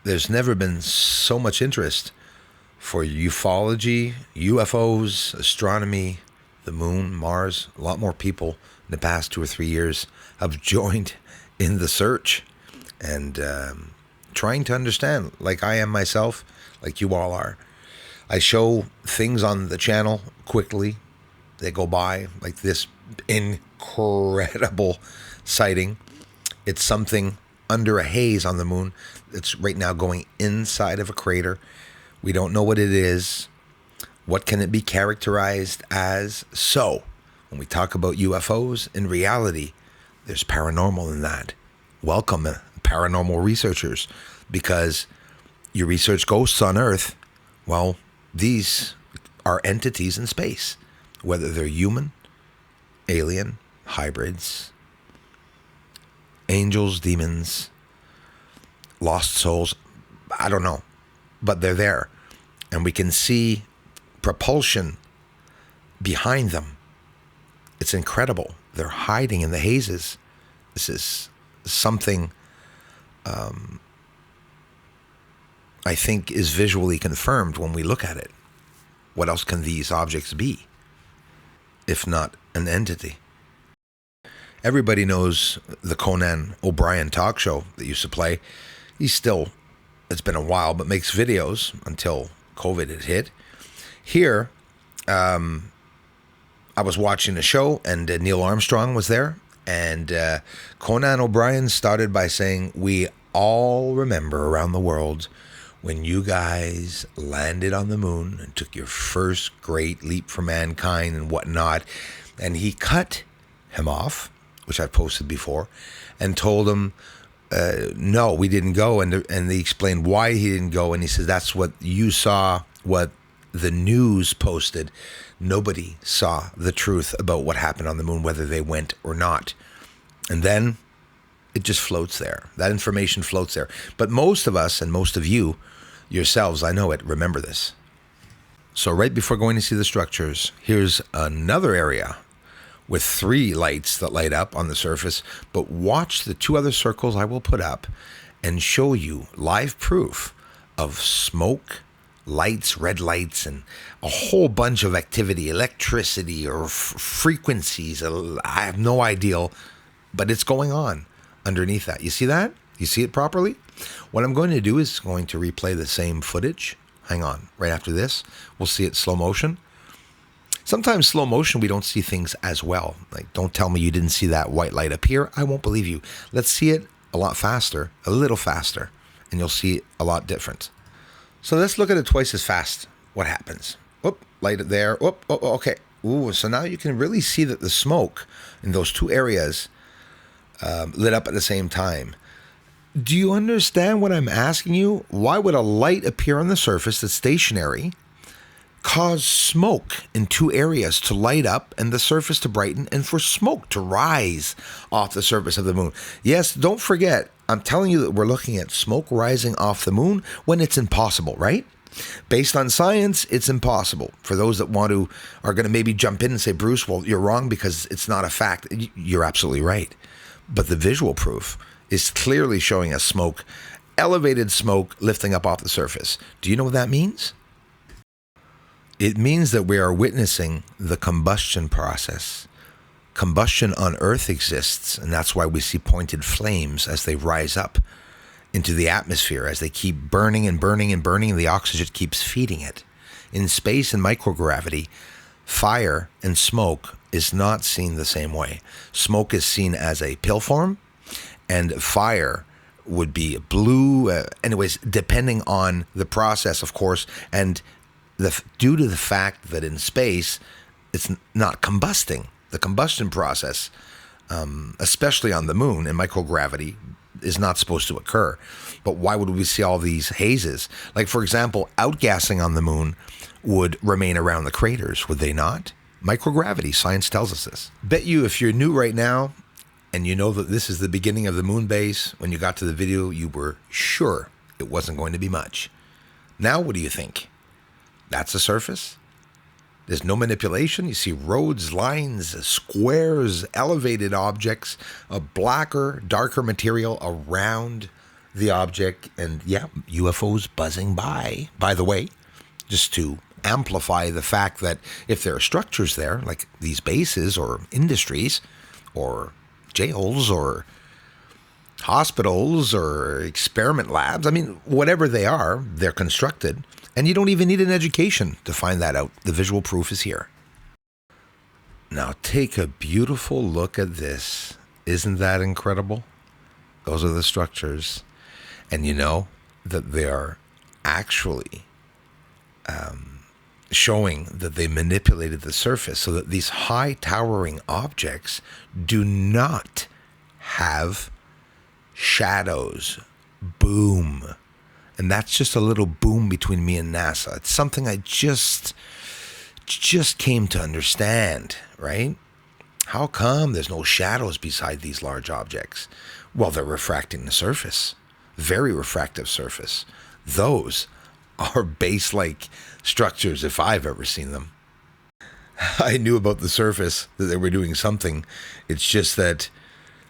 there's never been so much interest for ufology, UFOs, astronomy, the moon, Mars. A lot more people in the past 2 or 3 years have joined in the search and trying to understand, like I am myself, like you all are. I show things on the channel quickly. They go by, like this incredible sighting. It's something under a haze on the moon. It's right now going inside of a crater. We don't know what it is. What can it be characterized as? So, when we talk about UFOs, in reality, there's paranormal in that. Welcome, paranormal researchers, because you research ghosts on Earth. Well, these are entities in space, whether they're human, alien, hybrids, angels, demons, lost souls. I don't know, but they're there. And we can see propulsion behind them. It's incredible. They're hiding in the hazes. This is something I think is visually confirmed when we look at it. What else can these objects be, if not an entity? Everybody knows the Conan O'Brien talk show that used to play. He's still, it's been a while, but makes videos until COVID had hit. Here, I was watching a show and Neil Armstrong was there. And Conan O'Brien started by saying, we all remember around the world when you guys landed on the moon and took your first great leap for mankind and whatnot. And he cut him off, which I've posted before, and told him, no, we didn't go. And they explained why he didn't go. And he says, that's what you saw, what the news posted. Nobody saw the truth about what happened on the moon, whether they went or not. And then it just floats there. That information floats there. But most of us, and most of you yourselves, I know it, remember this. So right before going to see the structures, here's another area with 3 lights that light up on the surface. But watch the 2 other circles I will put up and show you live proof of smoke, lights, red lights, and a whole bunch of activity, electricity or frequencies. I have no idea, but it's going on underneath that. You see that? You see it properly? What I'm going to do is going to replay the same footage. Hang on. Right after this, we'll see it slow motion. Sometimes slow motion, we don't see things as well. Like, don't tell me you didn't see that white light appear. I won't believe you. Let's see it a lot faster, a little faster, and you'll see it a lot different. So let's look at it twice as fast. What happens? Oop, light it there. Oop, oh, okay. Ooh, so now you can really see that the smoke in those 2 areas lit up at the same time. Do you understand what I'm asking you? Why would a light appear on the surface that's stationary, cause smoke in 2 areas to light up and the surface to brighten, and for smoke to rise off the surface of the moon? Yes, don't forget, I'm telling you that we're looking at smoke rising off the moon when it's impossible, right? Based on science, it's impossible. For those that are going to maybe jump in and say, Bruce, well, you're wrong because it's not a fact. You're absolutely right. But the visual proof is clearly showing us smoke, elevated smoke lifting up off the surface. Do you know what that means? It means that we are witnessing the combustion process. Combustion on Earth exists, and that's why we see pointed flames as they rise up into the atmosphere, as they keep burning and burning and burning, and the oxygen keeps feeding it. In space and microgravity, fire and smoke is not seen the same way. Smoke is seen as a pill form, and fire would be blue. Anyways, depending on the process, of course, and due to the fact that in space, it's not combusting. The combustion process, especially on the moon in microgravity, is not supposed to occur. But why would we see all these hazes? Like, for example, outgassing on the moon would remain around the craters, would they not? Microgravity, science tells us this. Bet you if you're new right now and you know that this is the beginning of the moon base, when you got to the video, you were sure it wasn't going to be much. Now, what do you think? That's the surface? There's no manipulation. You see roads, lines, squares, elevated objects, a blacker, darker material around the object, and yeah, UFOs buzzing by. By the way, just to amplify the fact that if there are structures there, like these bases or industries or jails or hospitals or experiment labs, I mean, whatever they are, they're constructed, and you don't even need an education to find that out. The visual proof is here. Now take a beautiful look at this. Isn't that incredible? Those are the structures. And you know that they are actually showing that they manipulated the surface so that these high towering objects do not have shadows. Boom. And that's just a little boom between me and NASA. It's something I just came to understand, right? How come there's no shadows beside these large objects? Well, they're refracting the surface. Very refractive surface. Those are base-like structures if I've ever seen them. I knew about the surface, that they were doing something. It's just that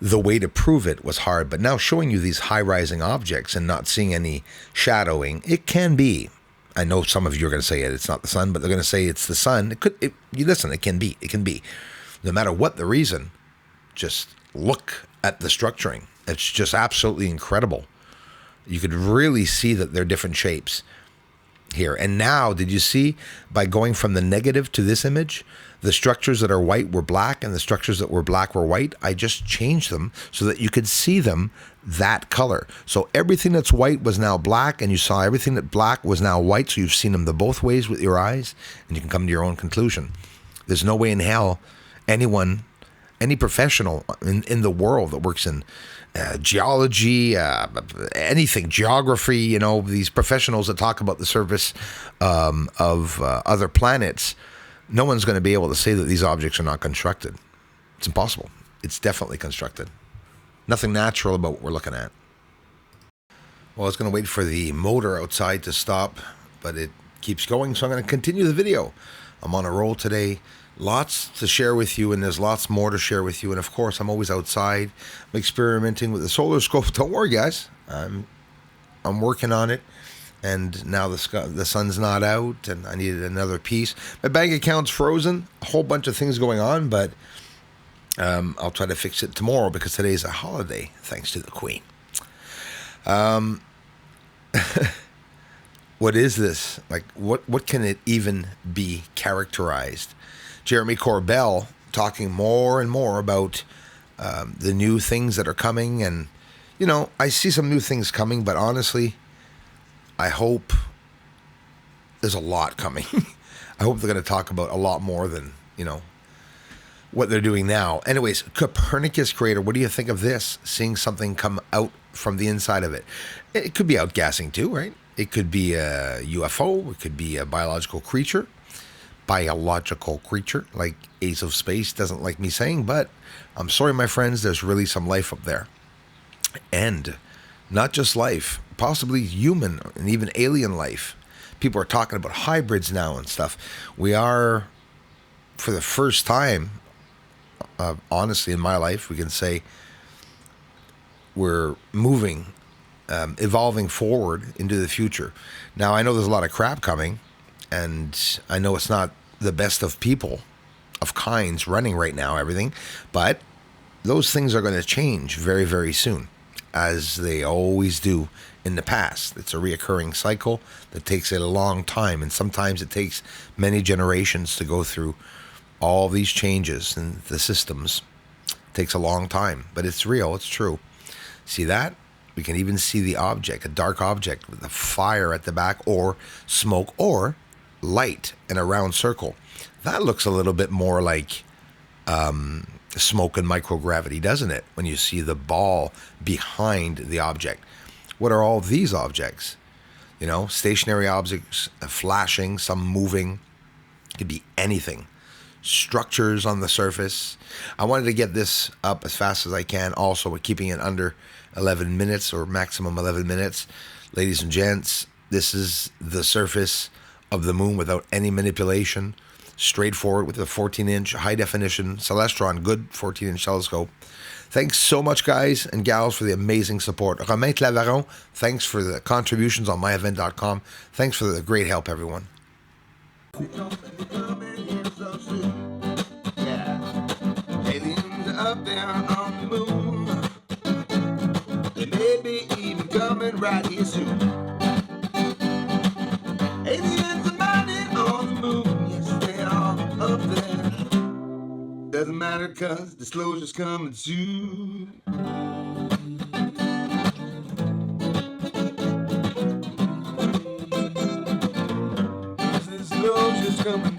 the way to prove it was hard. But now showing you these high-rising objects and not seeing any shadowing, it can be. I know some of you are going to say it's not the sun, but they're going to say it's the sun. Listen, it can be. It can be. No matter what the reason, just look at the structuring. It's just absolutely incredible. You could really see that they're different shapes here. And now, did you see, by going from the negative to this image, the structures that are white were black and the structures that were black were white? I just changed them so that you could see them that color. So everything that's white was now black, and you saw everything that black was now white. So you've seen them the both ways with your eyes, and you can come to your own conclusion. There's no way in hell anyone, any professional in the world that works in geology, anything, geography, you know, these professionals that talk about the surface of other planets, no one's going to be able to say that these objects are not constructed. It's impossible. It's definitely constructed. Nothing natural about what we're looking at. Well, I was going to wait for the motor outside to stop, but it keeps going, so I'm going to continue the video. I'm on a roll today. Lots to share with you, and there's lots more to share with you. And of course, I'm always outside. I'm experimenting with the solar scope. Don't worry, guys. I'm working on it. And now the sun's not out, and I needed another piece. My bank account's frozen. A whole bunch of things going on, but I'll try to fix it tomorrow because today's a holiday, thanks to the Queen. What is this? Like, what can it even be characterized? Jeremy Corbell talking more and more about the new things that are coming. And, you know, I see some new things coming, but honestly, I hope there's a lot coming. I hope they're going to talk about a lot more than, you know, what they're doing now. Anyways, Copernicus crater, what do you think of this? Seeing something come out from the inside of it. It could be outgassing too, right? It could be a UFO. It could be a biological creature, like Ace of Space doesn't like me saying, but I'm sorry, my friends, there's really some life up there. And not just life, possibly human and even alien life. People are talking about hybrids now and stuff. We are, for the first time, honestly, in my life, we can say we're moving, evolving forward into the future. Now, I know there's a lot of crap coming, and I know it's not the best of people, of kinds running right now, everything, but those things are going to change very, very soon, as they always do in the past. It's a reoccurring cycle that takes a long time, and sometimes it takes many generations to go through all these changes in the systems. It takes a long time, but it's real, it's true. See that? We can even see the object, a dark object with a fire at the back, or smoke, or light in a round circle. That looks a little bit more like smoke and microgravity, doesn't it? When you see the ball behind the object. What are all these objects? You know, stationary objects, flashing, some moving. It could be anything. Structures on the surface. I wanted to get this up as fast as I can. Also, we're keeping it under 11 minutes or maximum 11 minutes. Ladies and gents, this is the surface of the moon without any manipulation. Straightforward with a 14-inch high-definition Celestron, good 14-inch telescope. Thanks so much, guys and gals, for the amazing support. Romain Claveron, thanks for the contributions on myevent.com. Thanks for the great help, everyone. Aliens up there on the moon. They may be even coming right here soon. Aliens are mining on the moon. Yes, they are up there. Doesn't matter, cause disclosure's coming soon. Disclosure's coming